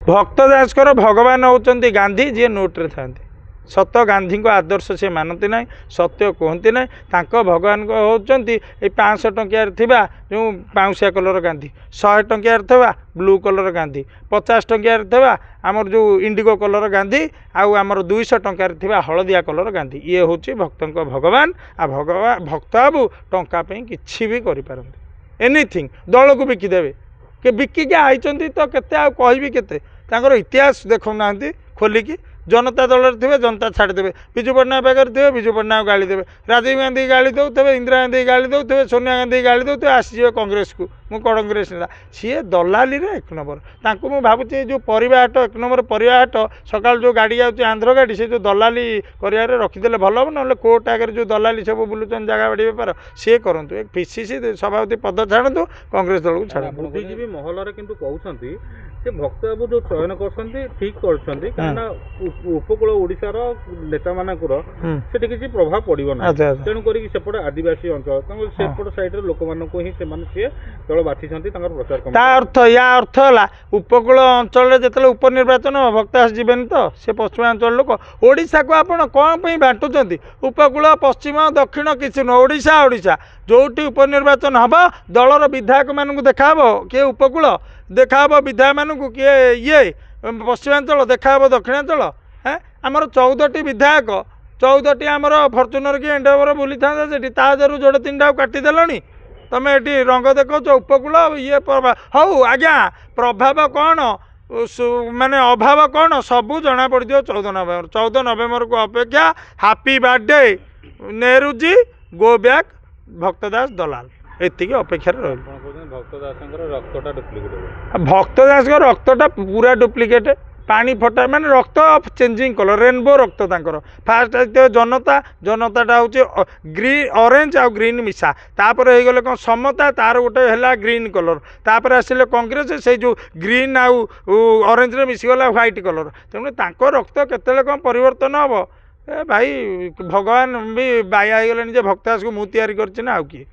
भक्त दासकर भगवान होती गांधी जी नोट्रे था सत गांधी को आदर्श से मानती ना सत्य कहती ना भगवान होती 500 टंकियार जो पाउसिया कलर गांधी 100 टंकियार था ब्लू कलर गांधी 50 टंकियार था आमर जो इंडिगो कलर गांधी आमर 200 टंकार थी हलदिया कलर गांधी ये हूँ भक्त भगवान भक्त बाबू टाँपाई कि भी करें एनीथिंग दल को बिकिदेवे कि बिकिक आई तो केते इतिहास देखो ना खोलिकी जनता दल थे जनता छाड़देवे विजु पट्टनायक पाखे थे विजु पट्टनायक गाली देवे राजीव गांधी गाली दौथे इंदिरा गांधी गाली दौथे सोनिया गांधी गाली दौथे आसीजे कांग्रेस को मु कांग्रेस नेता सी दलाली रे 1 नंबर मु भावुँ जो परिवा हाट 1 नंबर परिवा हाट सका जो गाड़ी जाऊँच आंध्र गाड़ी से जो दलाली कर रखीदे भल हम ना कोर्ट आगे जो दलाली सब बुलून जगह बाड़ी बेपार सी करूँ एक पीसीसी सभापति पद छाड़ू कांग्रेस दल को छाड़ बुद्धिजीवी महल कहते भक्त बाबू जो चयन कर ठीक कर उपकूल ओडिशार नेता मानकर सेठी किसी प्रभाव पड़ो ना तेणु करपटे आदिवासी अंचल सेपट साइड लोक मानक ही सी दल बाछी प्रचार अर्थ या अर्थ है उपकूल अंचल जो उपनिर्वाचन भक्त दास जीवन तो सी पश्चिमांचल लोक ओडिशा को आप कौन बांटुंट उपकूल पश्चिम दक्षिण किसी न ओडिशा ओडिशा जोटी उपनिर्वाचन हम दलर विधायक मानक देखा किए उपकूल देखा विधायक मानक किए ये पश्चिमांचल देखा दक्षिणांचल हाँ आमर 14टी विधायक 14टी आमर फर्चुनर की एंडेवर बुली था ताजर जोड़े 3टा काटिदेल तुम ये रंग देखा उपकूल ये हौ आज्ञा प्रभाव कौन माने अभाव कौन सबू जना पड़ 14 नवेम्बर को अपेक्षा happy birthday Nehru ji go back भक्त दास दलाल एति अपेक्षा भक्त दास रक्तटा पूरा डुप्लिकेट पानी फटा माने रक्त चेंजिंग कलर रेनबो रक्त फास्ट जनता जनताटा हूँ ग्रीन ऑरेंज आ ग्रीन मिसा तापर हो गले कौन समता तार गोटे है ग्रीन कलर तापर आसिले कांग्रेस से जो ग्रीन आउ ऑरेंज रे मिसीगला व्हाइट कलर तेणु रक्त केते कौन परिवर्तन हम ए भाई भगवान भी बाया हो गले भक्त दास को मु तैयारी करछि ना आउ किए